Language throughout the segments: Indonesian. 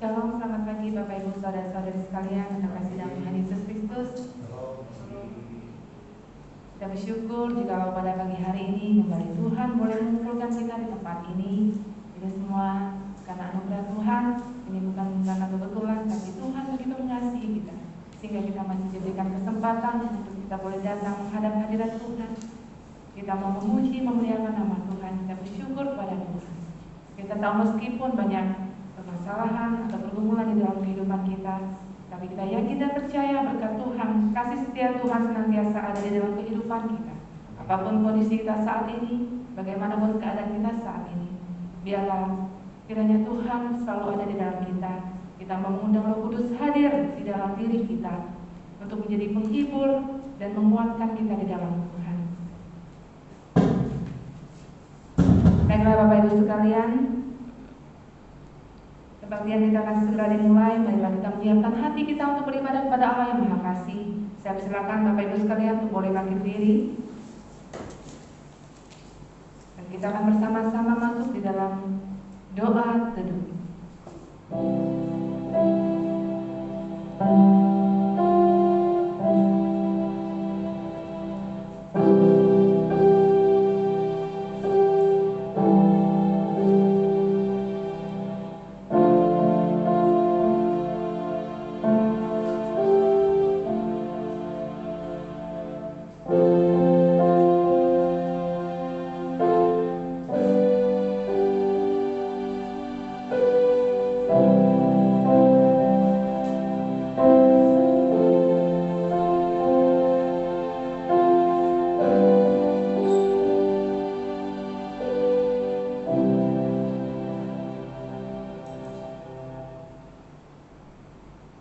Shalom, selamat pagi Bapak Ibu Saudara-saudari sekalian yang terkasih dalam Tuhan Yesus Kristus. Kita bersyukur jika pada pagi hari ini kembali Tuhan boleh mengumpulkan kita di tempat ini. Itu semua karena anugerah Tuhan, ini bukan karena kebetulan, tapi Tuhan begitu mengasihi kita sehingga kita masih diberikan kesempatan untuk kita boleh datang menghadap hadirat Tuhan. Kita mau memuji, memuliakan nama Tuhan, kita bersyukur kepada Tuhan. Kita tahu meskipun banyak permasalahan atau pergumulan di dalam kehidupan kita, tapi kita yakin dan percaya berkat Tuhan, kasih setia Tuhan senantiasa ada di dalam kehidupan kita. Apapun kondisi kita saat ini, bagaimanapun keadaan kita saat ini, biarlah kiranya Tuhan selalu ada di dalam kita. Kita mengundang Roh Kudus hadir di dalam diri kita untuk menjadi penghibur dan menguatkan kita di dalam Tuhan. Baiklah Bapak Ibu sekalian, kebaktian kita akan segera dimulai. Marilah kita menyiapkan hati kita untuk beribadah kepada Allah yang Maha Kasih. Saya persilakan Bapak Ibu sekalian untuk boleh bangkit diri. Dan kita akan bersama-sama masuk di dalam doa teduh.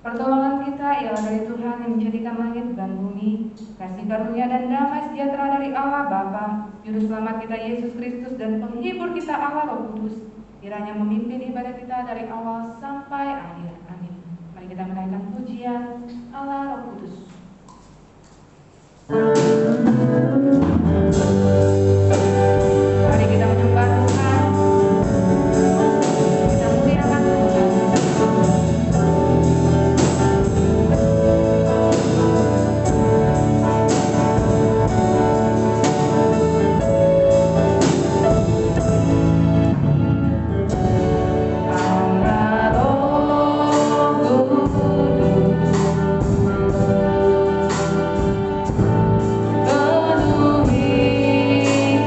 Pertolongan kita ialah dari Tuhan yang menjadikan langit dan bumi. Kasih karunia dan damai sejahtera dari Allah Bapa, Juru Selamat kita Yesus Kristus, dan penghibur kita Allah Roh Kudus, kiranya memimpin ibadah kita dari awal sampai akhir. Amin. Mari kita menaikkan pujian Allah Roh Kudus. Mari kita menyembah Tuhan. Kita muliakan Tuhan. Penuhi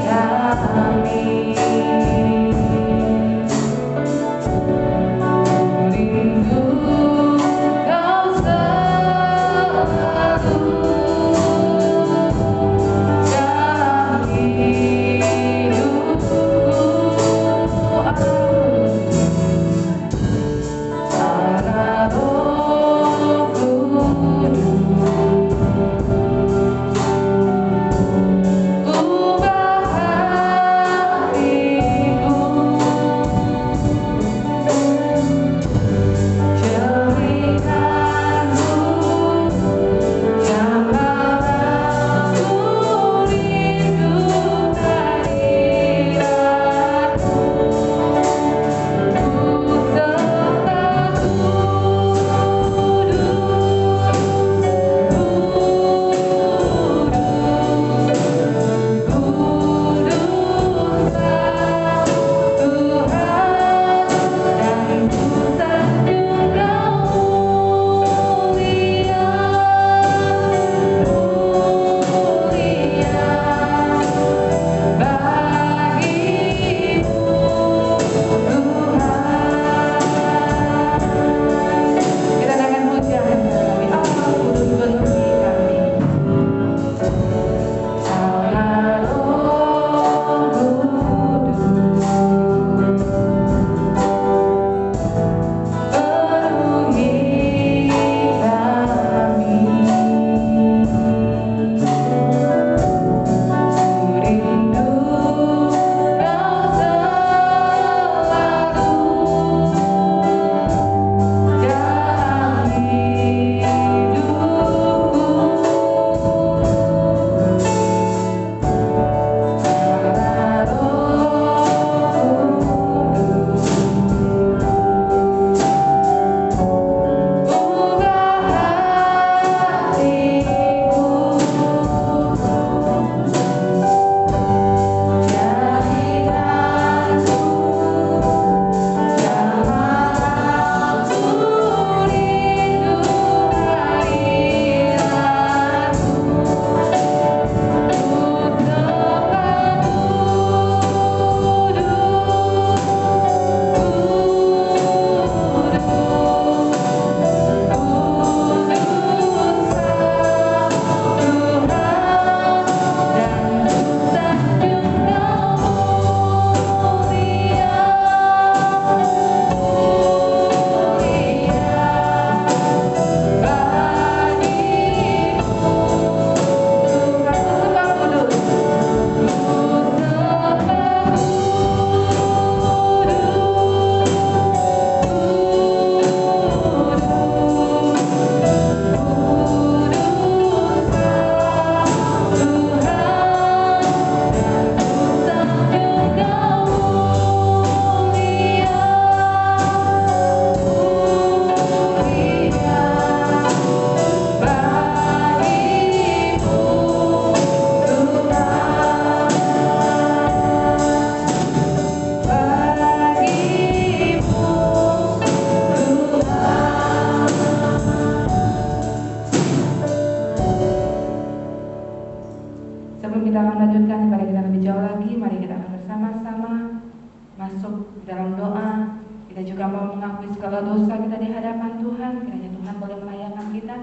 juga mau mengakui segala dosa kita di hadapan Tuhan. Kiranya Tuhan boleh melayani kita.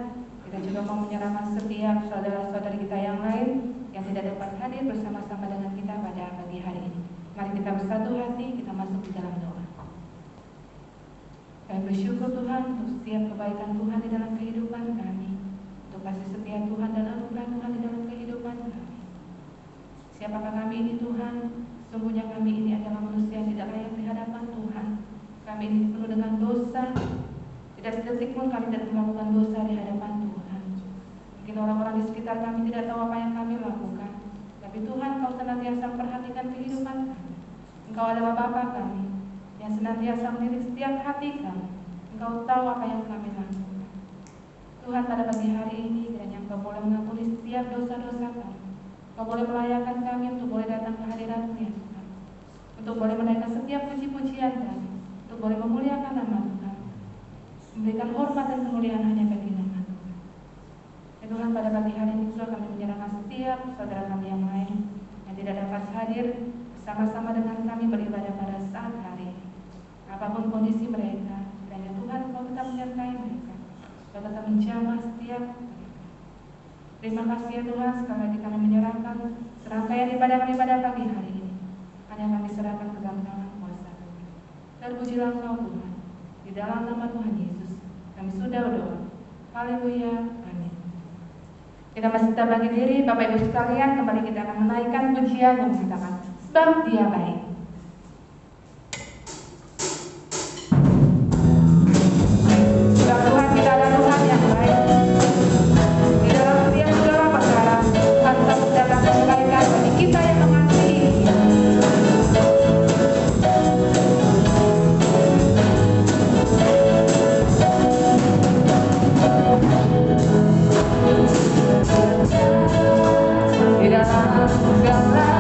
Kita juga mau menyerahkan setiap saudara-saudari kita yang lain yang tidak dapat hadir bersama-sama dengan kita pada pagi hari ini. Mari kita bersatu hati, kita masuk di dalam doa. Kami bersyukur Tuhan untuk setiap kebaikan Tuhan di dalam kehidupan kami, untuk kasih setia Tuhan dan anugerah Tuhan di dalam kehidupan kami. Siapakah kami ini Tuhan? Sungguhnya kami ini adalah manusia yang tidak layak di hadapan Tuhan. Kami ini penuh dengan dosa. Tidak sedetik pun kami tidak melakukan dosa di hadapan Tuhan. Mungkin orang-orang di sekitar kami tidak tahu apa yang kami lakukan, tapi Tuhan, Kau senantiasa memperhatikan kehidupan kami. Engkau adalah Bapa kami yang senantiasa melirik setiap hati kami. Engkau tahu apa yang kami lakukan. Tuhan, pada pagi hari ini kiranya Engkau boleh mengampuni setiap dosa-dosa kami. Engkau boleh melayakkan kami untuk boleh datang ke hadirat-Mu ya Tuhan, untuk boleh menaikkan setiap puji-pujian kami, untuk boleh memuliakan nama Tuhan, memberikan hormat dan kemuliaan hanya bagi nama Tuhan. Ya Tuhan, pada pagi hari ini juga kami menyerahkan setiap saudara kami yang lain yang tidak dapat hadir bersama-sama dengan kami beribadah pada saat hari ini. Apapun kondisi mereka, kiranya Tuhan Kau tetap menyertai mereka, Kau tetap menjamah setiap mereka. Terima kasih ya Tuhan, sekali lagi kami menyerahkan serangkaian ibadah kami pada pagi hari ini. Hanya kami serahkan ke dalam tangan kuasa Tuhan. Terpujilah Engkau Tuhan. Di dalam nama Tuhan Yesus kami sudah berdoa. Haleluya, amin. Kita masih tetap bagi diri, Bapak Ibu sekalian. Kembali kita akan menaikkan pujian yang mengatakan sebab Dia baik. Sebab Tuhan kita adalah Tuhan yang baik. Di dalam setiap segala perkara Tuhan selalu datang kebaikan bagi kita yang mengasihi Dia. Di dalam segala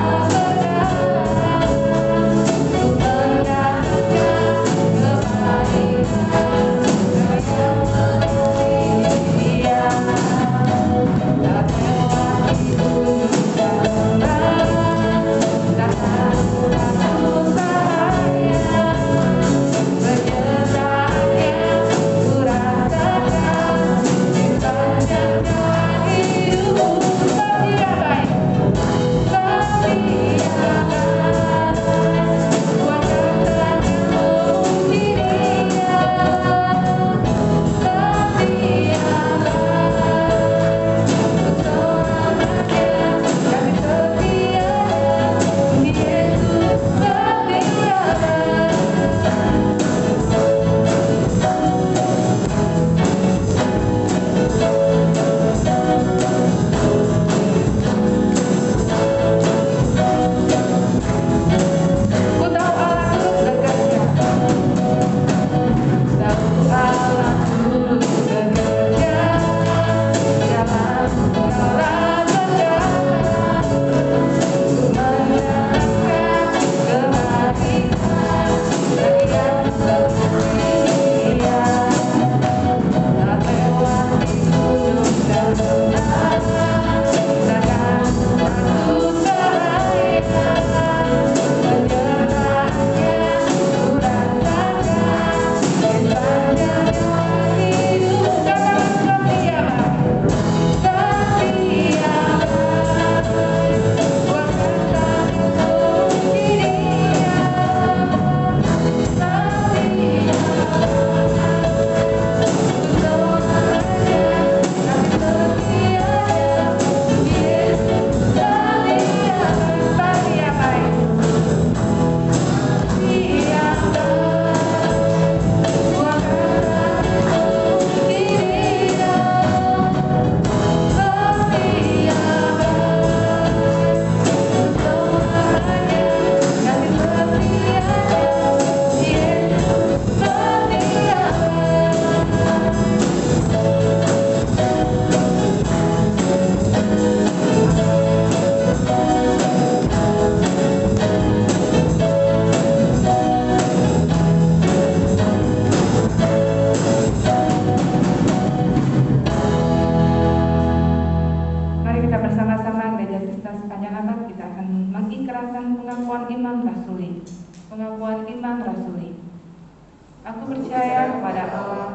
percaya kepada Allah,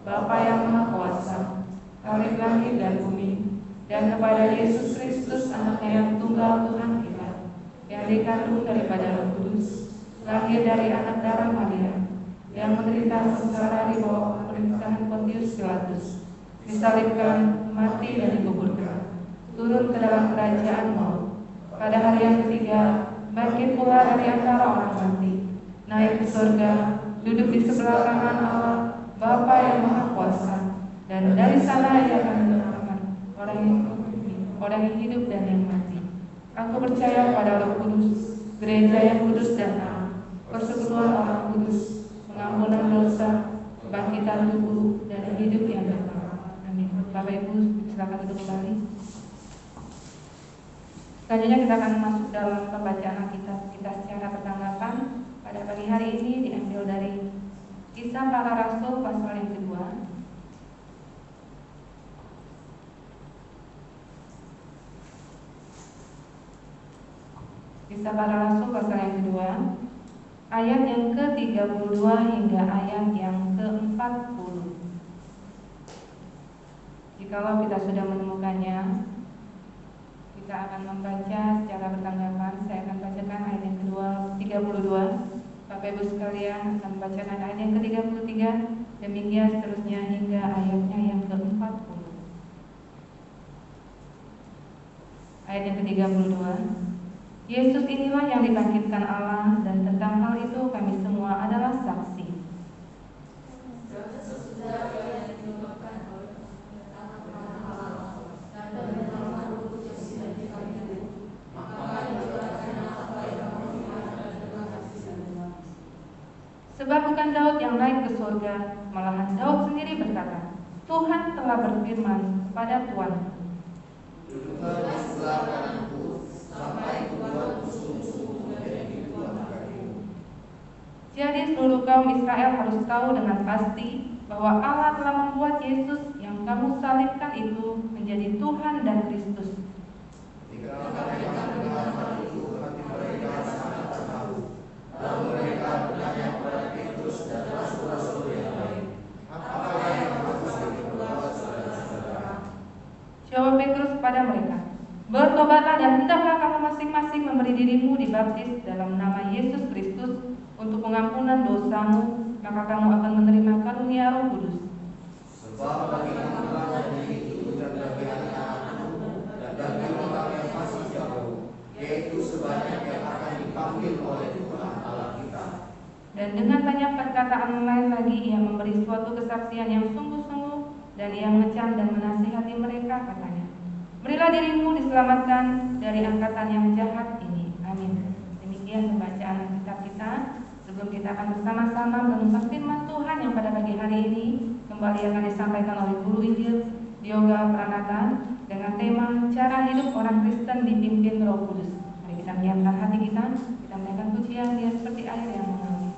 Bapa yang Maha Kuasa, Khalik langit dan bumi, dan kepada Yesus Kristus, Anaknya yang tunggal Tuhan kita, yang dikandung daripada Roh Kudus, lahir dari anak darah Maria, yang menderita sengsara di bawah pemerintahan Pontius Pilatus, disalibkan, mati dan dikuburkan, turun ke dalam kerajaan maut, pada hari yang ketiga bangkit pula dari antara orang mati, naik ke surga, duduk di sebelah kanan Allah, Bapa yang Maha Kuasa, dan dari sana Ia akan menyelamatkan orang yang hidup dan yang mati. Aku percaya pada Roh Kudus, gereja yang kudus dan am, persekutuan orang kudus, pengampunan dosa, kebangkitan tubuh, dan hidup yang kekal. Amin. Bapak Ibu, silakan duduk kembali. Selanjutnya kita akan masuk dalam pembacaan Alkitab kita secara bertanggapan. Pada pagi hari ini diambil dari Kisah Para Rasul pasal yang kedua. Kisah Para Rasul pasal yang kedua, ayat yang ke-32 hingga ayat yang ke-40. Jikalau kita sudah menemukannya, kita akan membaca secara bertanggapan. Saya akan bacakan ayat yang kedua 32. Bapak Ibu sekalian akan membacakan ayat yang ke-33, demikian seterusnya hingga ayatnya yang ke-40. Ayat yang ke-32. Yesus inilah yang dibangkitkan Allah, dan tentang hal itu kami semua adalah saksi. Sebab bukan Daud yang naik ke surga, malahan Daud sendiri berkata, Tuhan telah berfirman kepada Tuanku, duduklah sebelah kananku, sampai kubuat musuh-musuhmu menjadi di bawah kakimu. Jadi seluruh kaum Israel harus tahu dengan pasti bahwa Allah telah membuat Yesus yang kamu salibkan itu menjadi Tuhan dan Kristus. Ketika mereka mendengar hal itu, hati mereka sangat terharu. Lalu mereka bertanya kepada Petrus dan rasul-rasul yang lain, apakah yang harus diperbuat saudara-saudara? Jawab Petrus kepada mereka, bertobatlah dan hendaklah kamu masing-masing memberi dirimu dibaptis dalam nama Yesus Kristus untuk pengampunan dosamu, maka kamu akan menerima karunia Roh Kudus. Sebab bagi anak yang itu dan bagi anak-anakmu dan bagi orang yang masih jauh, yaitu sebanyak yang akan dipanggil oleh Tuhan Allah kita. Dan dengan banyak perkataan lain lagi ia memberi suatu kesaksian yang sungguh-sungguh, dan ia mengecam dan menasihati mereka, katanya, berilah dirimu diselamatkan dari angkatan yang jahat ini. Amin. Demikian pembacaan kitab kita. Sebelum kita akan bersama-sama merenungkan firman Tuhan yang pada pagi hari ini kembali akan disampaikan oleh Guru Injil Yoga Pranata dengan tema cara hidup orang Kristen dipimpin Roh Kudus. Mari kita menyiapkan hati kita menaikkan pujian dia seperti air yang mengalir.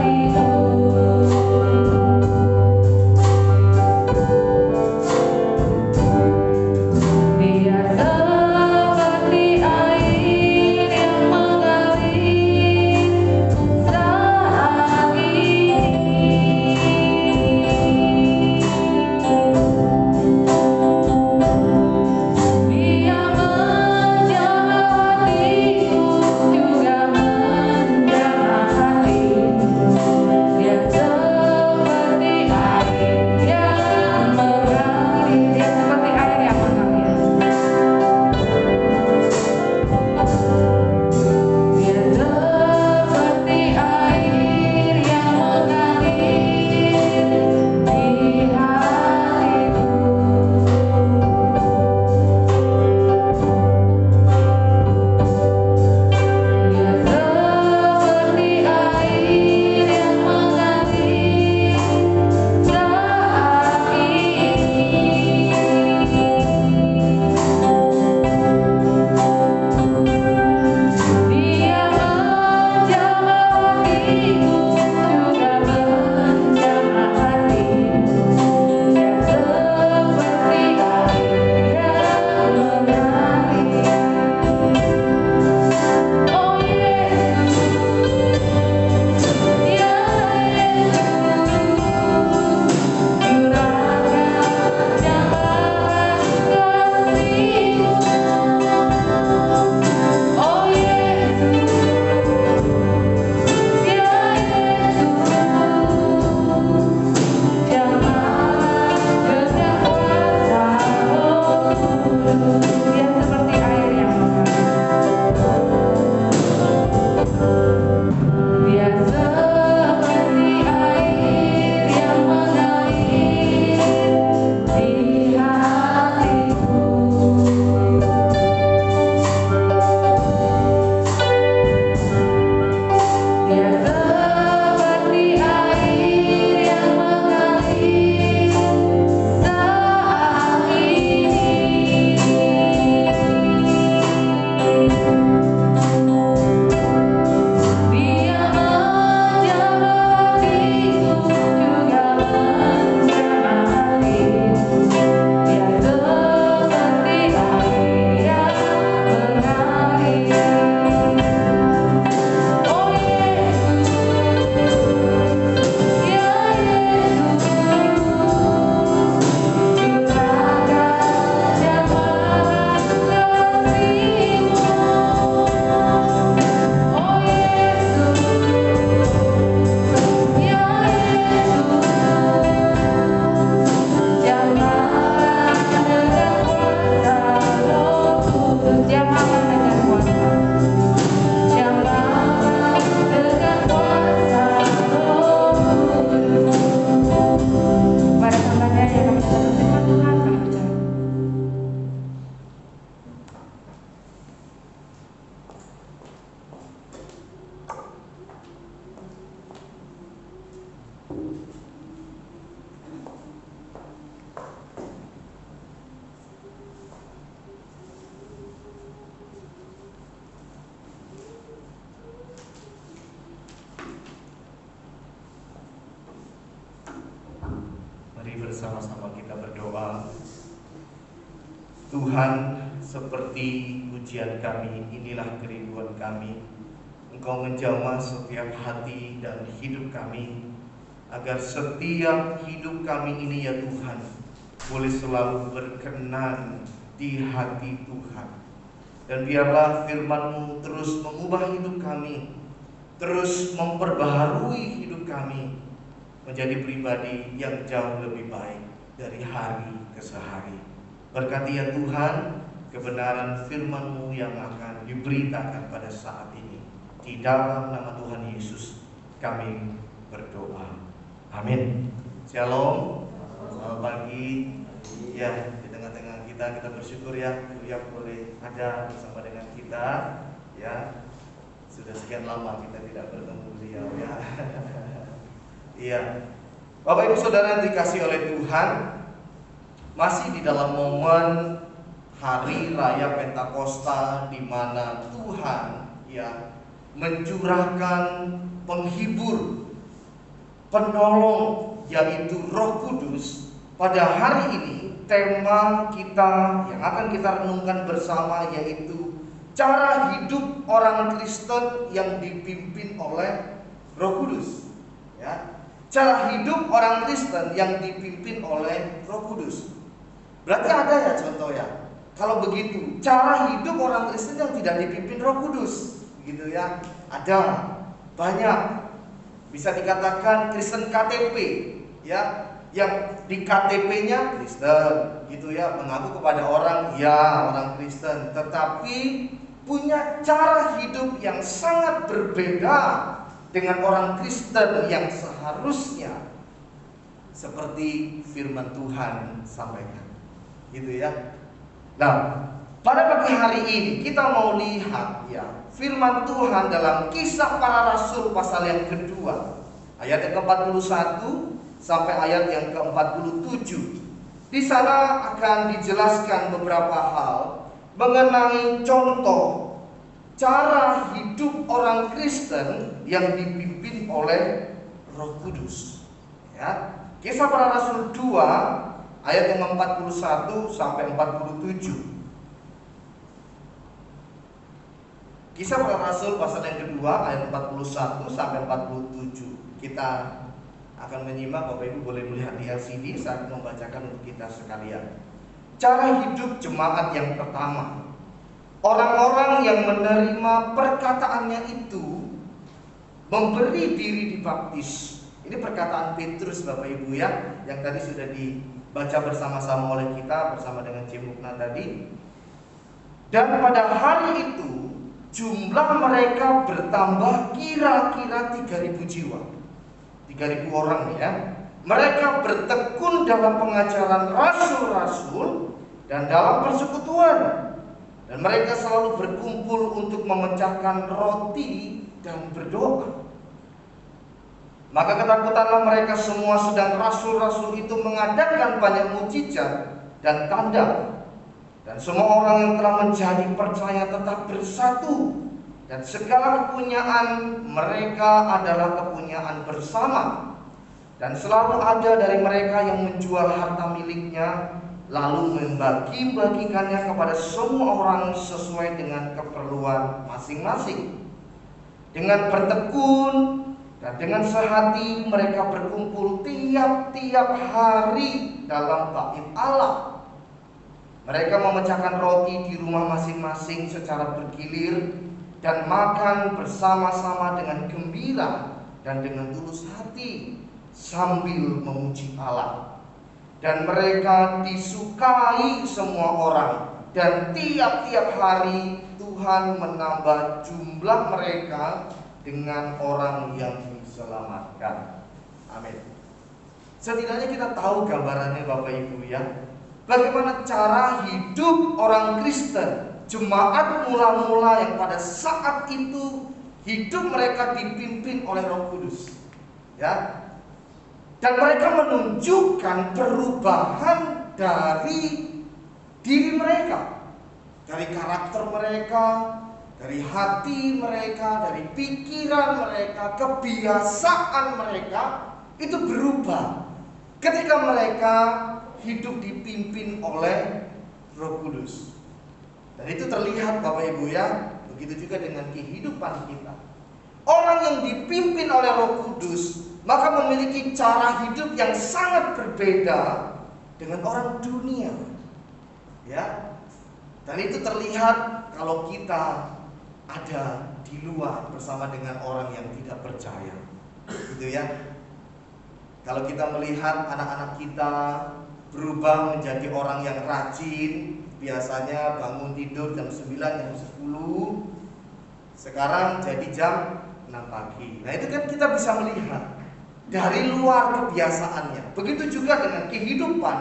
Di hatiku bersama-sama kita berdoa. Tuhan, seperti pujian kami, inilah kerinduan kami. Engkau menjamah setiap hati dan hidup kami, agar setiap hidup kami ini ya Tuhan, boleh selalu berkenan di hati Tuhan. Dan biarlah firman-Mu terus mengubah hidup kami, terus memperbaharui hidup kami menjadi pribadi yang jauh lebih baik dari hari ke hari. Berkati ya Tuhan kebenaran firman-Mu yang akan diberitakan pada saat ini. Di dalam nama Tuhan Yesus kami berdoa. Amin. Shalom. Selamat pagi. Ya, di tengah-tengah kita bersyukur ya, Buya boleh ada bersama dengan kita. Ya, sudah sekian lama kita tidak bertemu beliau ya. Iya. Bapak Ibu Saudara yang dikasihi oleh Tuhan, masih di dalam momen hari raya Pentakosta di mana Tuhan ya mencurahkan penghibur, penolong, yaitu Roh Kudus. Pada hari ini tema kita yang akan kita renungkan bersama yaitu cara hidup orang Kristen yang dipimpin oleh Roh Kudus. Ya, cara hidup orang Kristen yang dipimpin oleh Roh Kudus. Berarti ada ya contoh ya. Kalau begitu, cara hidup orang Kristen yang tidak dipimpin Roh Kudus, gitu ya. Ada banyak. Bisa dikatakan Kristen KTP, ya, yang di KTP-nya Kristen, gitu ya, mengaku kepada orang, ya orang Kristen, tetapi punya cara hidup yang sangat berbeda dengan orang Kristen yang seharusnya seperti firman Tuhan sampaikan, gitu ya. Nah, pada pagi hari ini kita mau lihat ya firman Tuhan dalam Kisah Para Rasul pasal yang kedua, ayat yang ke-41 sampai ayat yang ke-47. Di sana akan dijelaskan beberapa hal mengenai contoh cara hidup orang Kristen yang dipimpin oleh Roh Kudus. Ya, Kisah Para Rasul 2 ayat yang 41 sampai 47. Kisah Para Rasul pasal yang kedua ayat 41 sampai 47. Kita akan menyimak, Bapak Ibu boleh melihat di LCD saat membacakan untuk kita sekalian. Cara hidup jemaat yang pertama. Orang-orang yang menerima perkataannya itu memberi diri dibaptis. Ini perkataan Petrus Bapak Ibu ya, yang tadi sudah dibaca bersama-sama oleh kita bersama dengan Cimukna tadi. Dan pada hari itu jumlah mereka bertambah kira-kira 3.000 jiwa. 3.000 orang ya. Mereka bertekun dalam pengajaran rasul-rasul dan dalam persekutuan. Dan mereka selalu berkumpul untuk memecahkan roti dan berdoa. Maka ketakutanlah mereka semua, sedang rasul-rasul itu mengadakan banyak mukjizat dan tanda. Dan semua orang yang telah menjadi percaya tetap bersatu. Dan segala kepunyaan mereka adalah kepunyaan bersama. Dan selalu ada dari mereka yang menjual harta miliknya, lalu membagi-bagikannya kepada semua orang sesuai dengan keperluan masing-masing. Dengan bertekun dan dengan sehati mereka berkumpul tiap-tiap hari dalam bait Allah. Mereka memecahkan roti di rumah masing-masing secara bergilir dan makan bersama-sama dengan gembira dan dengan tulus hati sambil memuji Allah. Dan mereka disukai semua orang, dan tiap-tiap hari Tuhan menambah jumlah mereka dengan orang yang diselamatkan. Amin. Setidaknya kita tahu gambarannya Bapak Ibu ya, bagaimana cara hidup orang Kristen, jemaat mula-mula yang pada saat itu hidup mereka dipimpin oleh Roh Kudus, ya. Dan mereka menunjukkan perubahan dari diri mereka, dari karakter mereka, dari hati mereka, dari pikiran mereka, kebiasaan mereka itu berubah. Ketika ketika mereka hidup dipimpin oleh Roh Kudus. Dan itu terlihat Bapak Ibu ya, begitu juga dengan kehidupan kita. Orang yang dipimpin oleh Roh Kudus maka memiliki cara hidup yang sangat berbeda dengan orang dunia. Ya. Dan itu terlihat kalau kita ada di luar bersama dengan orang yang tidak percaya. Gitu ya. Kalau kita melihat anak-anak kita berubah menjadi orang yang rajin, biasanya bangun tidur jam 9, jam 10, sekarang jadi jam 6 pagi. Nah itu kan kita bisa melihat dari luar kebiasaannya. Begitu juga dengan kehidupan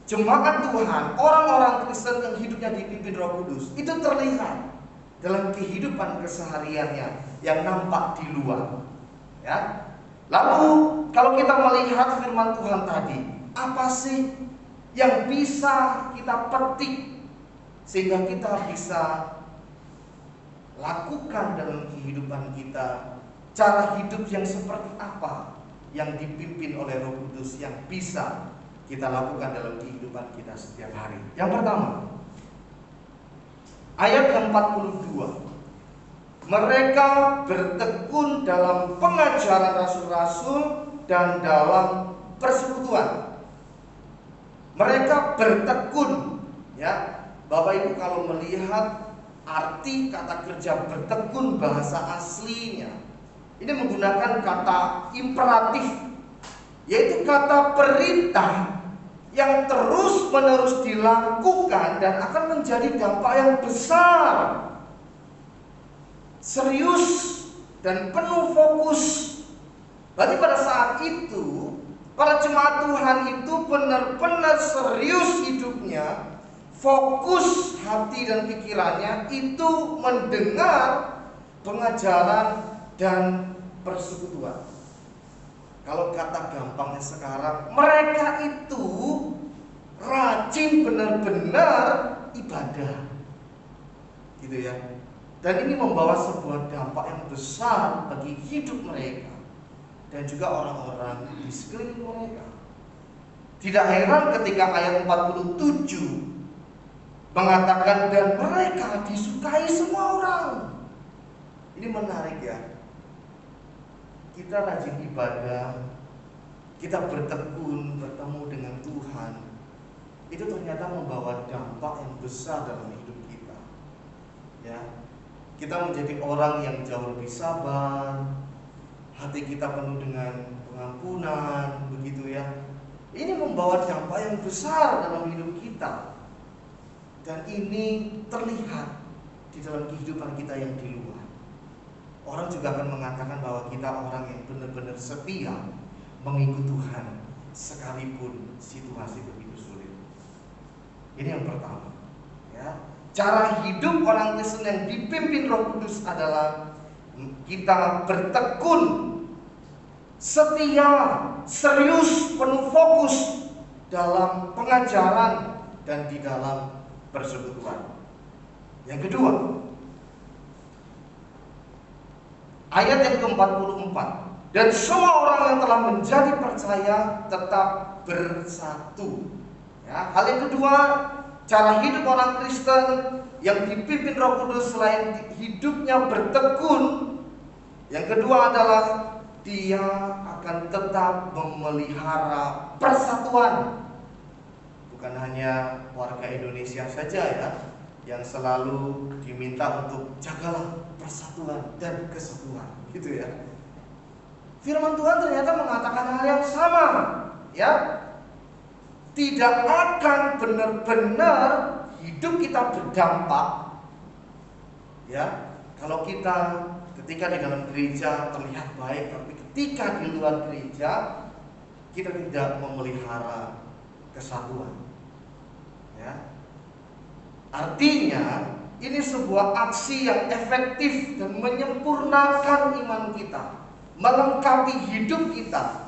jemaat Tuhan, orang-orang Kristen yang hidupnya dipimpin Roh Kudus. Itu terlihat dalam kehidupan kesehariannya yang nampak di luar. Ya. Lalu kalau kita melihat firman Tuhan tadi, apa sih yang bisa kita petik sehingga kita bisa lakukan dalam kehidupan kita? Cara hidup yang seperti apa yang dipimpin oleh Roh Kudus yang bisa kita lakukan dalam kehidupan kita setiap hari? Yang pertama, ayat yang 42. Mereka bertekun dalam pengajaran rasul-rasul dan dalam persekutuan. Mereka bertekun, ya. Bapak Ibu kalau melihat arti kata kerja bertekun bahasa aslinya, ini menggunakan kata imperatif, yaitu kata perintah yang terus-menerus dilakukan dan akan menjadi dampak yang besar, serius dan penuh fokus. Berarti pada saat itu para jemaat Tuhan itu benar-benar serius hidupnya, fokus hati dan pikirannya itu mendengar pengajaran dan persekutuan. Kalau kata gampangnya sekarang, mereka itu rajin benar-benar ibadah, gitu ya. Dan ini membawa sebuah dampak yang besar bagi hidup mereka dan juga orang-orang di sekeliling mereka. Tidak heran ketika ayat 47 mengatakan dan mereka disukai semua orang. Ini menarik ya. Kita rajin ibadah, kita bertekun, bertemu dengan Tuhan. Itu ternyata membawa dampak yang besar dalam hidup kita. Ya. Kita menjadi orang yang jauh lebih sabar, hati kita penuh dengan pengampunan, begitu ya. Ini membawa dampak yang besar dalam hidup kita. Dan ini terlihat di dalam kehidupan kita yang di luar. Orang juga akan mengatakan bahwa kita orang yang benar-benar setia mengikut Tuhan sekalipun situasi begitu sulit. Ini yang pertama, ya. Cara hidup orang Kristen yang dipimpin Roh Kudus adalah kita bertekun, setia, serius, penuh fokus dalam pengajaran dan di dalam persekutuan. Yang kedua, ayat yang ke-44, dan semua orang yang telah menjadi percaya tetap bersatu. Ya, hal yang kedua, cara hidup orang Kristen yang dipimpin Roh Kudus selain hidupnya bertekun, yang kedua adalah dia akan tetap memelihara persatuan. Bukan hanya warga Indonesia saja ya yang selalu diminta untuk jagalah persatuan dan kesatuan, gitu ya. Firman Tuhan ternyata mengatakan hal yang sama, ya. Tidak akan benar-benar hidup kita berdampak, ya, kalau kita ketika di dalam gereja terlihat baik, tapi ketika di luar gereja kita tidak memelihara kesatuan, ya. Artinya ini sebuah aksi yang efektif dan menyempurnakan iman kita, melengkapi hidup kita.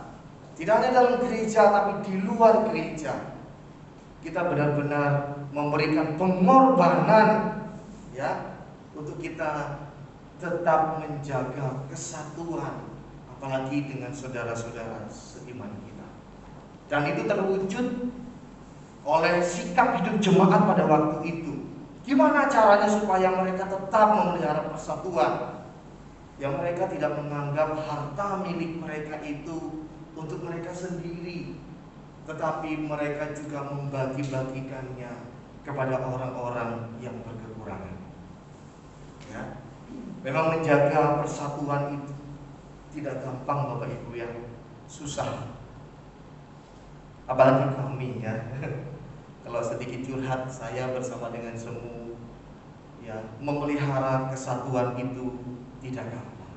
Tidak hanya dalam gereja tapi di luar gereja. Kita benar-benar memberikan pengorbanan, ya, untuk kita tetap menjaga kesatuan, apalagi dengan saudara-saudara seiman kita. Dan itu terwujud oleh sikap hidup jemaat pada waktu itu. Gimana caranya supaya mereka tetap memelihara persatuan? Yang mereka tidak menganggap harta milik mereka itu untuk mereka sendiri, tetapi mereka juga membagi-bagikannya kepada orang-orang yang berkekurangan. Ya. Memang menjaga persatuan itu tidak gampang Bapak Ibu ya, susah. Apalagi kami ya. Kalau sedikit curhat, saya bersama dengan semua ya, memelihara kesatuan itu tidak gampang.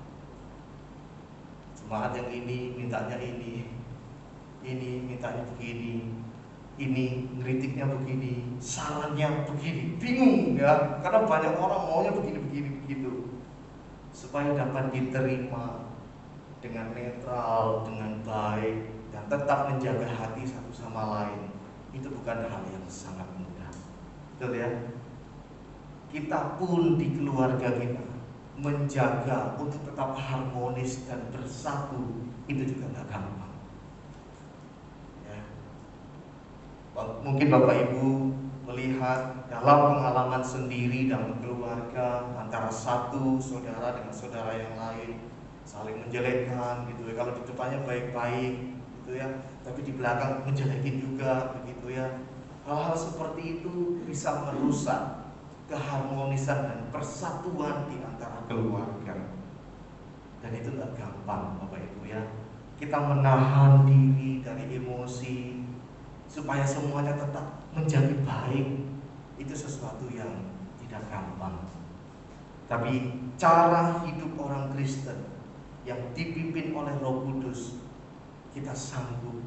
Jemaat yang ini mintanya ini mintanya begini, ini ngeritiknya begini, sarannya begini, bingung ya, karena banyak orang maunya begini begitu. Supaya dapat diterima dengan netral, dengan baik, dan tetap menjaga hati satu sama lain, itu bukan hal yang sangat mudah. Betul ya? Kita pun di keluarga kita menjaga untuk tetap harmonis dan bersatu, itu juga gak gampang ya. Mungkin Bapak Ibu melihat dalam pengalaman sendiri dalam keluarga, antara satu saudara dengan saudara yang lain saling menjelekkan gitu ya. Kalau di depannya baik-baik gitu ya, tapi di belakang menjelekin juga begitu ya. Hal-hal seperti itu bisa merusak keharmonisan dan persatuan di antara keluarga. Dan itu gak gampang Bapak Ibu ya. Kita menahan diri dari emosi supaya semuanya tetap menjadi baik, itu sesuatu yang tidak gampang. Tapi cara hidup orang Kristen yang dipimpin oleh Roh Kudus, kita sanggup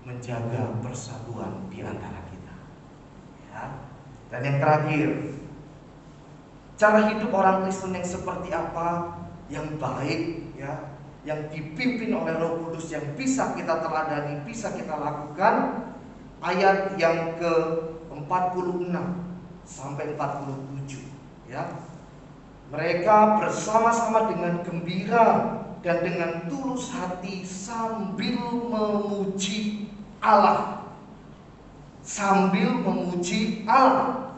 menjaga persatuan di antara kita ya. Dan yang terakhir, cara hidup orang Kristen yang seperti apa, yang baik ya, yang dipimpin oleh Roh Kudus, yang bisa kita teladani, bisa kita lakukan. Ayat yang ke-46 sampai 47 ya. Mereka bersama-sama dengan gembira dan dengan tulus hati sambil memuji Allah. Sambil memuji Allah.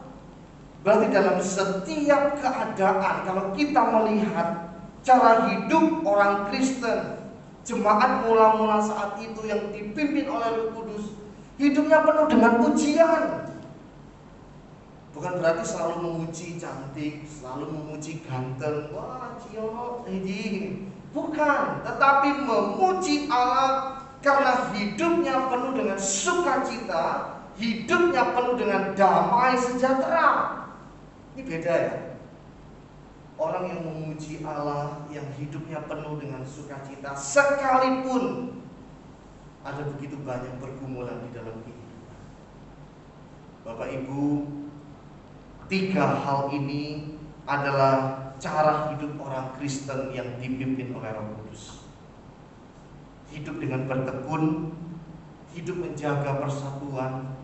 Berarti dalam setiap keadaan, kalau kita melihat cara hidup orang Kristen, jemaat mula-mula saat itu yang dipimpin oleh Roh Kudus, hidupnya penuh dengan pujian. Bukan berarti selalu memuji cantik, selalu memuji ganteng, wah Cio ini. Bukan, tetapi memuji Allah karena hidupnya penuh dengan sukacita, hidupnya penuh dengan damai sejahtera. Ini beda ya. Orang yang memuji Allah, yang hidupnya penuh dengan sukacita, sekalipun ada begitu banyak pergumulan di dalam kehidupan. Bapak Ibu, 3 hal ini adalah cara hidup orang Kristen yang dipimpin oleh Roh Kudus. Hidup dengan bertekun, hidup menjaga persatuan,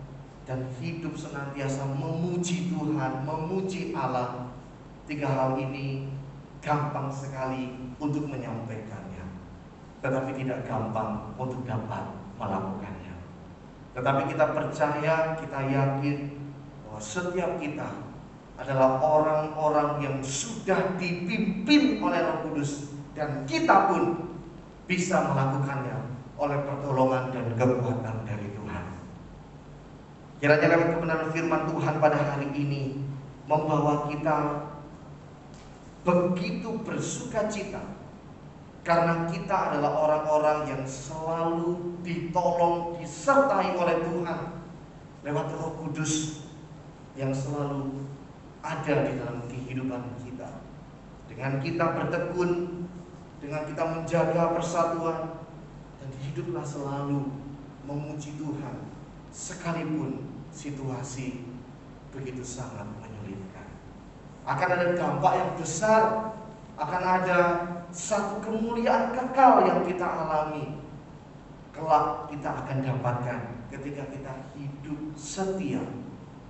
dan hidup senantiasa memuji Tuhan, memuji Allah. 3 hal ini gampang sekali untuk menyampaikannya, tetapi tidak gampang untuk dapat melakukannya. Tetapi kita percaya, kita yakin bahwa setiap kita adalah orang-orang yang sudah dipimpin oleh Roh Kudus, dan kita pun bisa melakukannya oleh pertolongan dan kekuatan dari Tuhan. Kiranya kebenaran firman Tuhan pada hari ini membawa kita begitu bersukacita, karena kita adalah orang-orang yang selalu ditolong, disertai oleh Tuhan lewat Roh Kudus yang selalu ada di dalam kehidupan kita. Dengan kita bertekun, dengan kita menjaga persatuan, dan hiduplah selalu memuji Tuhan sekalipun situasi begitu sangat menyulitkan. Akan ada dampak yang besar, akan ada satu kemuliaan kekal yang kita alami. Kelak kita akan dapatkan ketika kita hidup setia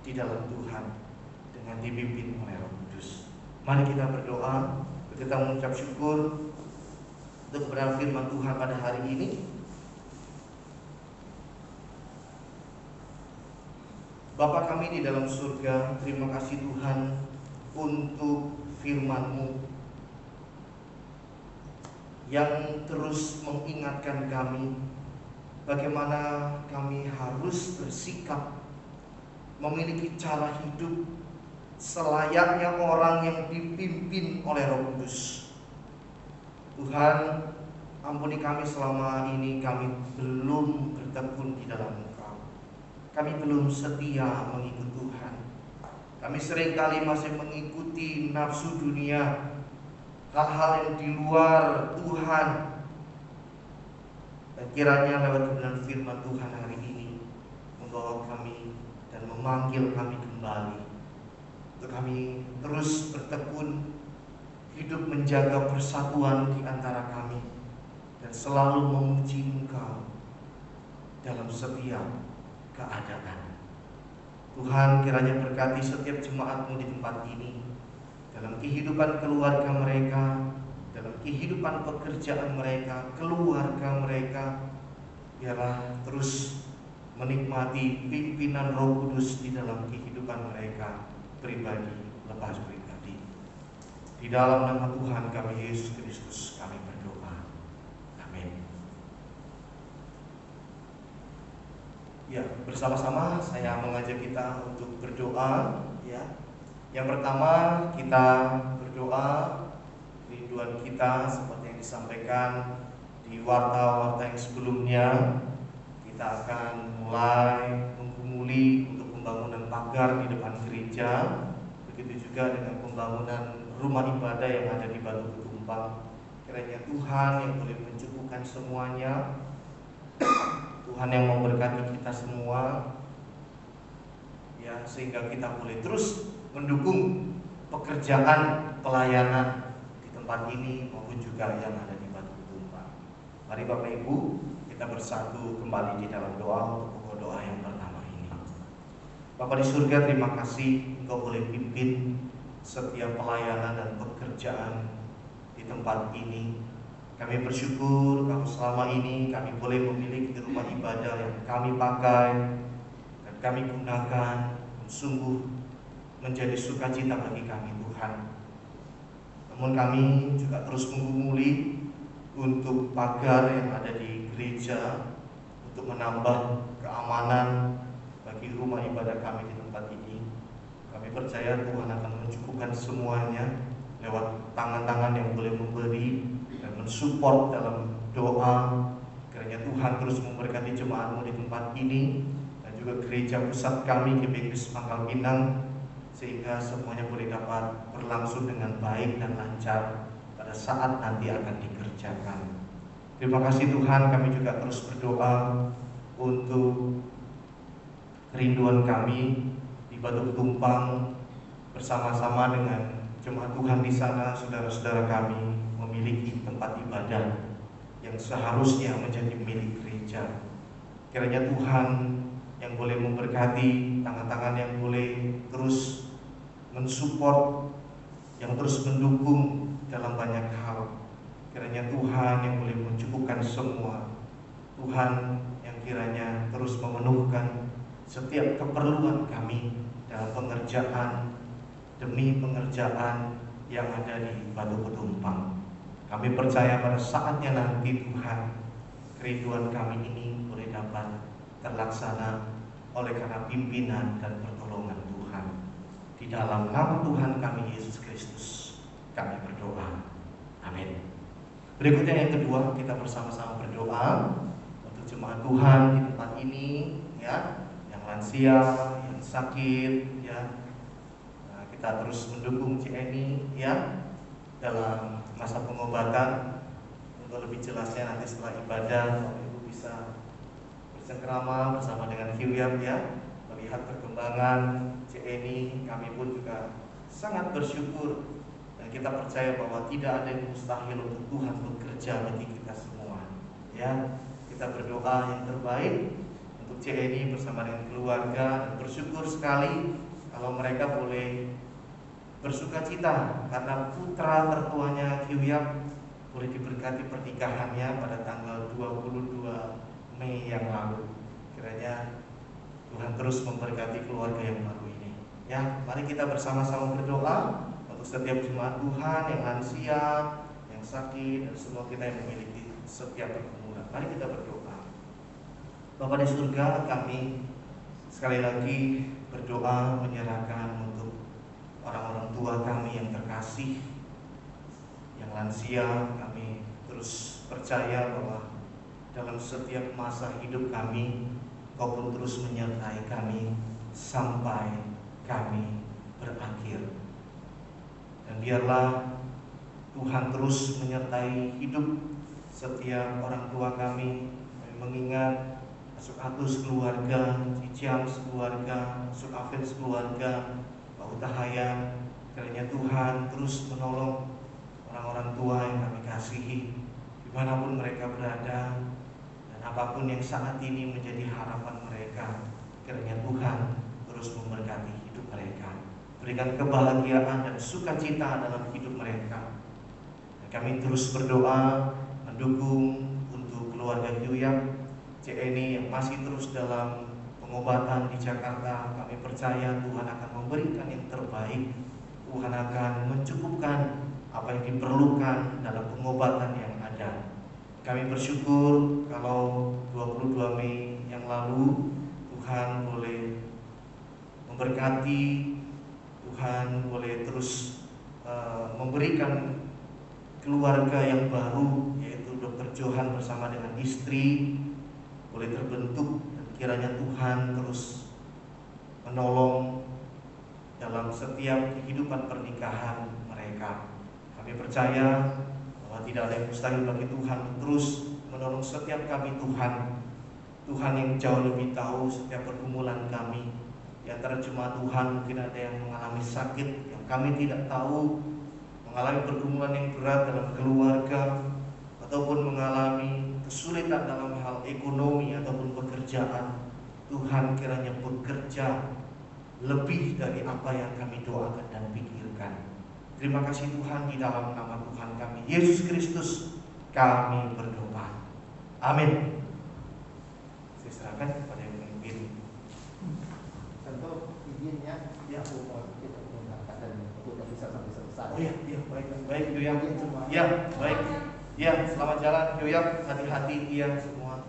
di dalam Tuhan dengan dipimpin oleh Roh Kudus. Mari kita berdoa, kita mengucap syukur untuk kebenaran firman Tuhan pada hari ini. Bapa kami di dalam surga, terima kasih Tuhan untuk firman-Mu yang terus mengingatkan kami bagaimana kami harus bersikap, memiliki cara hidup selayaknya orang yang dipimpin oleh Roh Kudus. Tuhan, ampuni kami selama ini kami belum bertekun di dalam Engkau. Kami belum setia mengikut Tuhan. Kami seringkali masih mengikuti nafsu dunia, hal-hal yang di luar Tuhan. Dan kiranya lewat kebenaran firman Tuhan hari ini membawa kami dan memanggil kami kembali untuk kami terus bertekun, hidup menjaga persatuan di antara kami, dan selalu memuji Engkau dalam setiap keadaan. Tuhan, kiranya berkati setiap jemaat-Mu di tempat ini, dalam kehidupan keluarga mereka, dalam kehidupan pekerjaan mereka, keluarga mereka. Biarlah terus menikmati pimpinan Roh Kudus di dalam kehidupan mereka, pribadi lepas pribadi. Di dalam nama Tuhan kami Yesus Kristus kami berdoa. Amin. Ya, bersama-sama saya mengajak kita untuk berdoa, ya. Yang pertama, kita berdoa rinduan kita seperti yang disampaikan di warta-warta yang sebelumnya. Kita akan mulai menggumuli untuk pembangunan pagar di depan gereja, begitu juga dengan pembangunan rumah ibadah yang ada di Batu Ketumpang. Kiranya Tuhan yang boleh mencukupkan semuanya, Tuhan yang memberkati kita semua, ya, sehingga kita boleh terus mendukung pekerjaan pelayanan di tempat ini maupun juga yang ada di Batu Ketumpang. Mari Bapak Ibu, kita bersatu kembali di dalam doa untuk pokok doa yang pertama ini. Bapa di surga, terima kasih Engkau boleh pimpin setiap pelayanan dan pekerjaan di tempat ini. Kami bersyukur kalau selama ini kami boleh memiliki rumah ibadah yang kami pakai dan kami gunakan, sungguh menjadi sukacita bagi kami Tuhan. Namun kami juga terus menggumuli untuk pagar yang ada di gereja, untuk menambah keamanan bagi rumah ibadah kami di tempat ini. Kami percaya Tuhan akan mencukupkan semuanya lewat tangan-tangan yang boleh memberi dan mensupport dalam doa. Kiranya Tuhan terus memberkati jemaat-Mu di tempat ini dan juga gereja pusat kami GBK Pangkal Pinang, sehingga semuanya boleh dapat berlangsung dengan baik dan lancar pada saat nanti akan dikerjakan. Terima kasih Tuhan, kami juga terus berdoa untuk kerinduan kami di Batu Ketumpang, bersama-sama dengan jemaat Tuhan di sana. Saudara-saudara kami memiliki tempat ibadah yang seharusnya menjadi milik gereja. Kiranya Tuhan yang boleh memberkati, tangan-tangan yang boleh terus mensupport, yang terus mendukung dalam banyak hal. Kiranya Tuhan yang boleh mencukupkan semua. Tuhan yang kiranya terus memenuhkan setiap keperluan kami dalam pengerjaan demi pengerjaan yang ada di Batu Ketumpang. Kami percaya pada saatnya nanti Tuhan, kerinduan kami ini boleh dapat terlaksana oleh karena pimpinan dan pertolongan Tuhan. Di dalam nama Tuhan kami Yesus Kristus kami berdoa. Amin. Berikutnya yang kedua, kita bersama-sama berdoa untuk jemaat Tuhan di tempat ini, ya, yang lansia, yang sakit, ya. Nah, kita terus mendukung Cieni, ya, dalam masa pengobatan. Untuk lebih jelasnya nanti setelah ibadah, Bapak Ibu bisa bercengkrama bersama dengan Kiwyam, ya, melihat perkembangan Cieni. Kami pun juga sangat bersyukur dan kita percaya bahwa tidak ada yang mustahil untuk Tuhan bekerja bagi kita semua, ya. Kita berdoa yang terbaik untuk Cieni bersama dengan keluarga, dan bersyukur sekali kalau mereka boleh bersukacita karena putra tertuanya Kiwyam boleh diberkati pernikahannya pada tanggal 22 Mei yang lalu. Kiranya Tuhan terus memberkati keluarga yang baru ini. Ya, mari kita bersama-sama berdoa untuk setiap jemaat Tuhan yang lansia, yang sakit, dan semua kita yang memiliki setiap pergumulan. Mari kita berdoa. Bapa di surga, kami sekali lagi berdoa menyerahkan untuk orang-orang tua kami yang terkasih, yang lansia. Kami terus percaya bahwa dalam setiap masa hidup kami, Kau pun terus menyertai kami sampai kami berakhir. Dan biarlah Tuhan terus menyertai hidup setiap orang tua kami. Kami mengingat Masuk Atus keluarga, Ciciam keluarga, Masuk Afid keluarga, Pak Utahaya. Kiranya Tuhan terus menolong orang-orang tua yang kami kasihi, dimanapun mereka berada, dan apapun yang saat ini menjadi harapan mereka. Kiranya Tuhan terus memberkati hidup mereka, berikan kebahagiaan dan sukacita dalam hidup mereka. Dan kami terus berdoa mendukung untuk keluarga Yuyam CNI yang masih terus dalam pengobatan di Jakarta. Kami percaya Tuhan akan memberikan yang terbaik. Tuhan akan mencukupkan apa yang diperlukan dalam pengobatan yang ada. Kami bersyukur kalau 22 Mei yang lalu Tuhan boleh memberkati, Tuhan boleh terus memberikan keluarga yang baru, yaitu Dr. Johan bersama dengan istri boleh terbentuk, dan kiranya Tuhan terus menolong dalam setiap kehidupan pernikahan mereka. Kami percaya bahwa tidak ada yang mustahil bagi Tuhan. Terus menolong setiap kami Tuhan. Tuhan yang jauh lebih tahu setiap pergumulan kami. Di antara jemaat Tuhan mungkin ada yang mengalami sakit yang kami tidak tahu, mengalami pergumulan yang berat dalam keluarga, ataupun mengalami kesulitan dalam hal ekonomi ataupun pekerjaan. Tuhan kiranya bekerja lebih dari apa yang kami doakan dan pikirkan. Terima kasih Tuhan, di dalam nama Tuhan kami Yesus Kristus kami berdoa. Amin. Saya serahkan kepada yang memimpin. Tentu izinnya ya umur kita mengangkat dan untuk bisa sampai selesai. Oh iya, baik Yuyam. Ya, baik. Ya, selamat jalan Yuyam, hati-hati ya semua.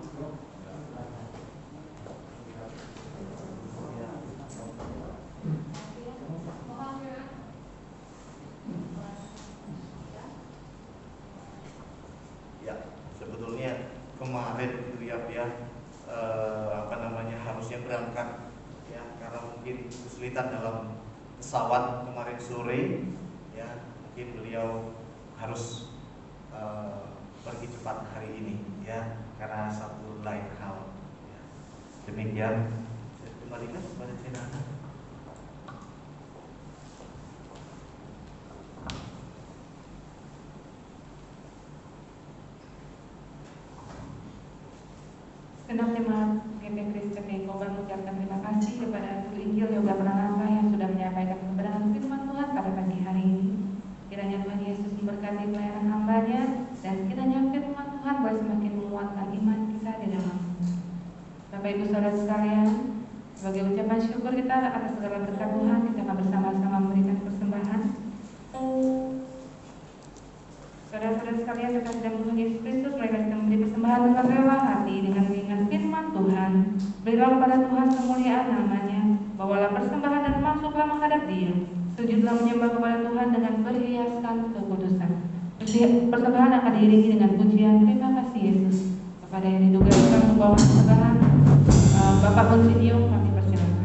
Ya, sebetulnya kemarin Yuyam harusnya berangkat ya, karena mungkin kesulitan dalam pesawat kemarin sore ya, mungkin beliau harus pergi cepat hari ini ya, karena satu lain hal ya. Demikian, saya kembalikan kepada Cenana. Senang jemaat GP Kristen Kobar mengucapkan terima kasih kepada Guru Injil Yoga Pranata yang sudah menyampaikan kebenaran firman Tuhan pada pagi hari ini. Kiranya Tuhan Yesus memberkati pelayanan hamba-Nya, dan kiranya firman Tuhan boleh semakin menguatkan iman kita di dalam. Bapak Ibu Saudara sekalian, sebagai ucapan syukur kita atas segala berkat Tuhan, kita akan bersama-sama memberikan persembahan. Saudara-saudara sekalian, terkasih dalam Tuhan Yesus Kristus, mereka kita memberi persembahan dengan rela hati dengan mengingat firman Tuhan. Berilah kepada Tuhan kemuliaan namanya, bawalah persembahan dan masuklah menghadap Dia. Sujudlah menyembah kepada Tuhan dengan berhiaskan kekudusan. Persembahan akan diiringi dengan pujian terima kasih Yesus. Kepada yang diduga akan membawa persembahan, Bapak Monsinyur kami persilakan.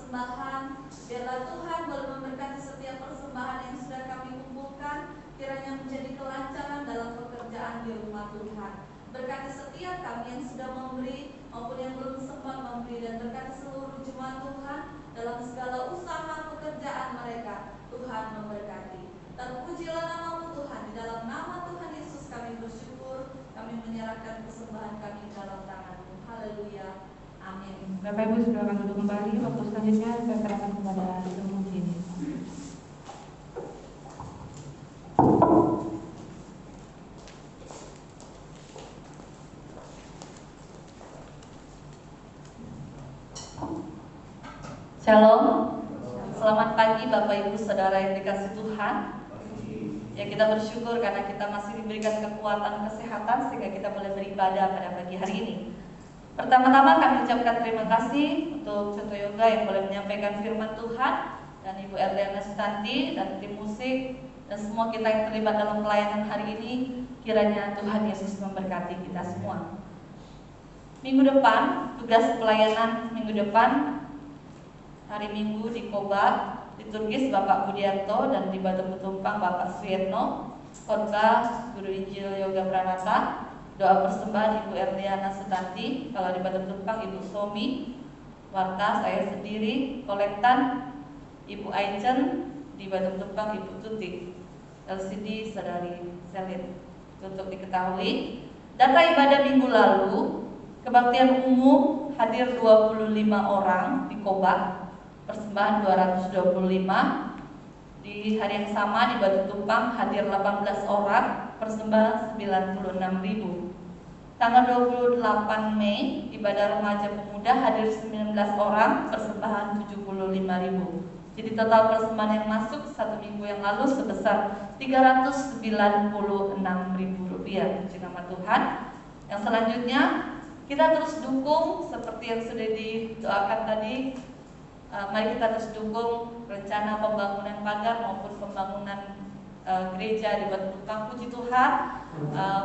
persembahan. Biarlah Tuhan boleh memberkati setiap persembahan yang sudah kami kumpulkan, kiranya menjadi kelancaran dalam pekerjaan di rumah Tuhan. Berkati setiap kami yang sudah memberi maupun yang belum sempat memberi, dan berkati seluruh jemaat Tuhan dalam segala usaha pekerjaan mereka. Tuhan memberkati. Terpujilah nama Tuhan. Di dalam nama Tuhan Yesus kami bersyukur. Kami menyerahkan persembahan kami dalam tangan-Mu. Haleluya. Amin. Bapak Ibu silakan duduk kembali. Waktu selanjutnya saya serahkan kepada Ibu Jini. Shalom. Selamat pagi Bapak Ibu Saudara yang dikasihi Tuhan. Ya, kita bersyukur karena kita masih diberikan kekuatan kesehatan sehingga kita boleh beribadah pada pagi hari ini. Pertama-tama kami ucapkan terima kasih untuk Contoh Yoga yang boleh menyampaikan firman Tuhan, dan Ibu Erliana Sutanti dan tim musik dan semua kita yang terlibat dalam pelayanan hari ini. Kiranya Tuhan Yesus memberkati kita semua. Minggu depan, tugas pelayanan minggu depan, hari Minggu di Koba, liturgis Bapak Budiarto, dan di Batu Petumpang Bapak Suyetno, khotbah Guru Injil Yoga Pranata, doa persembahan Ibu Erliana Sutanti, kalau di Batu Petumpang Ibu Somi, warta saya sendiri, kolektan Ibu Aichen, di Batu Petumpang Ibu Tuti, LCD Saudari Selin. Untuk diketahui, data ibadah minggu lalu, kebaktian umum hadir 25 orang di Koba, persembahan 225. Di hari yang sama di Batu Tumpang hadir 18 orang, persembahan 96.000. Tanggal 28 Mei ibadah remaja pemuda hadir 19 orang, persembahan 75.000. Jadi total persembahan yang masuk satu minggu yang lalu sebesar 396.000 rupiah. Puji nama Tuhan. Yang selanjutnya kita terus dukung seperti yang sudah didoakan tadi. Mari kita terus dukung rencana pembangunan pagar maupun pembangunan gereja di Batu Tumpang. Puji Tuhan,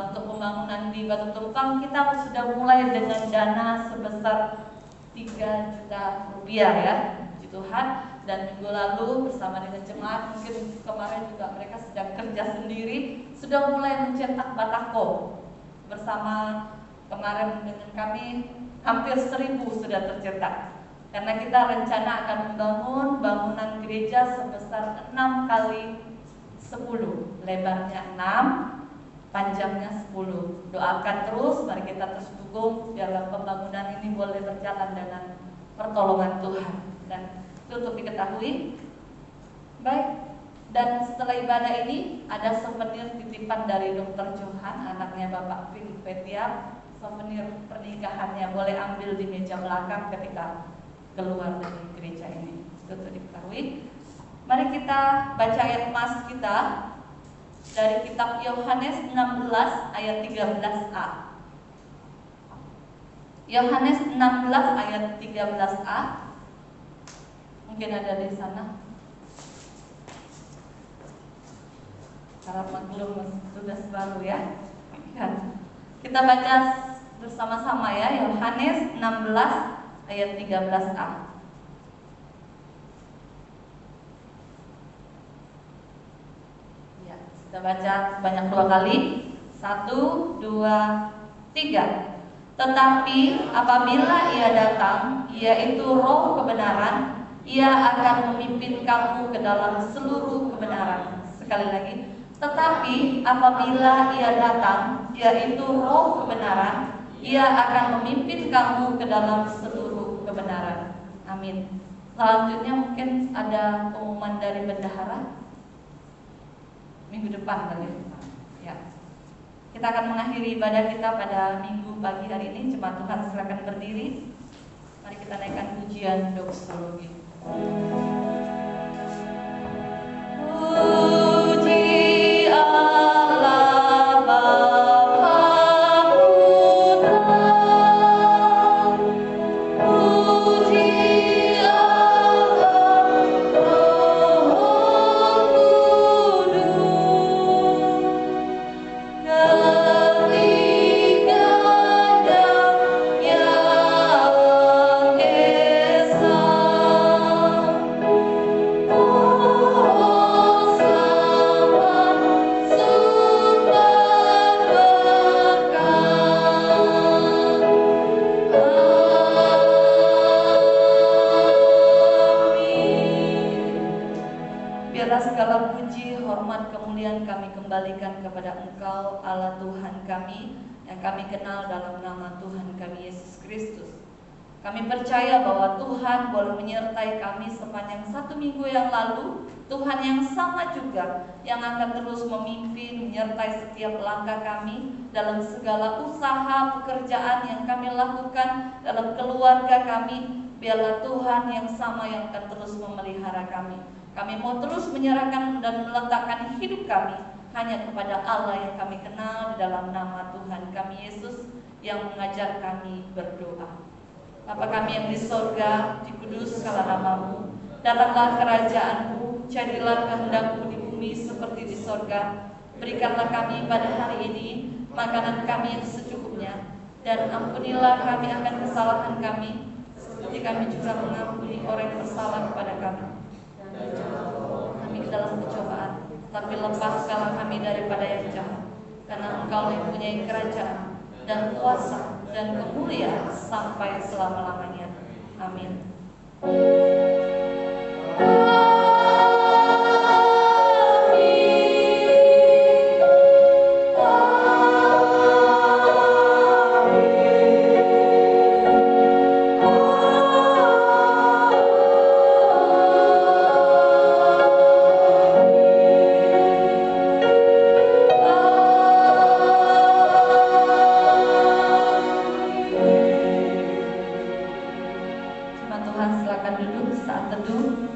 untuk pembangunan di Batu Tumpang kita sudah mulai dengan dana sebesar 3 juta rupiah ya. Puji Tuhan. Dan minggu lalu bersama dengan jemaat, mungkin kemarin juga mereka sedang kerja sendiri, sudah mulai mencetak batako. Bersama kemarin dengan kami hampir 1.000 sudah tercetak. Karena kita rencana akan membangun bangunan gereja sebesar 6 kali 10, lebarnya 6, panjangnya 10. Doakan terus, mari kita terus dukung biarlah pembangunan ini boleh berjalan dengan pertolongan Tuhan. Dan itu untuk diketahui. Baik, dan setelah ibadah ini ada souvenir titipan dari Dr. Johan, anaknya Bapak Philip Petia. Souvenir pernikahannya boleh ambil di meja belakang ketika keluar dari gereja ini. Itu untuk diketahui. Mari kita baca ayat emas kita dari kitab Yohanes 16 ayat 13a. Yohanes 16 ayat 13a. Mungkin ada di sana. Karena maklum tugas baru ya. Kita baca bersama-sama ya, Yohanes 16 ayat 13a. Ya, kita baca sebanyak 2 kali. 1, 2, 3. Tetapi apabila Ia datang, yaitu Roh kebenaran, Ia akan memimpin kamu ke dalam seluruh kebenaran. Sekali lagi, tetapi apabila Ia datang, yaitu Roh kebenaran, Ia akan memimpin kamu ke dalam seluruh kebenaran. Amin. Selanjutnya mungkin ada pengumuman dari bendahara minggu depan kali ya. Kita akan mengakhiri ibadah kita pada minggu pagi hari ini. Jemaat Tuhan silakan berdiri. Mari kita naikkan pujian doksologi. Puji Allah Bapa Putra, puji Allah Roh Kudus, ketiga yang esa. kepada Engkau Allah Tuhan kami yang kami kenal dalam nama Tuhan kami Yesus Kristus. Kami percaya bahwa Tuhan boleh menyertai kami sepanjang 1 minggu yang lalu. Tuhan yang sama juga yang akan terus memimpin, menyertai setiap langkah kami dalam segala usaha pekerjaan yang kami lakukan dalam keluarga kami. Biarlah Tuhan yang sama yang akan terus memelihara kami. Kami mau terus menyerahkan dan meletakkan hidup kami hanya kepada Allah yang kami kenal di dalam nama Tuhan kami Yesus yang mengajar kami berdoa. Bapa kami yang di sorga, dikuduskanlah namamu, datanglah kerajaanmu, jadilah kehendakmu di bumi seperti di sorga. Berikanlah kami pada hari ini makanan kami yang secukupnya, dan ampunilah kami akan kesalahan kami, seperti kami juga mengampuni orang yang bersalah kepada kami. Dan jangan bawa kami ke dalam pencobaan, tapi lepaskanlah kami daripada yang jahat, karena Engkau yang mempunyai kerajaan dan kuasa dan kemuliaan sampai selama-lamanya. Amin.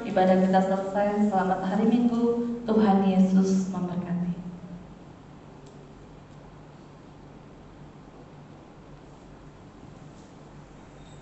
Ibadah kita selesai. Selamat hari Minggu. Tuhan Yesus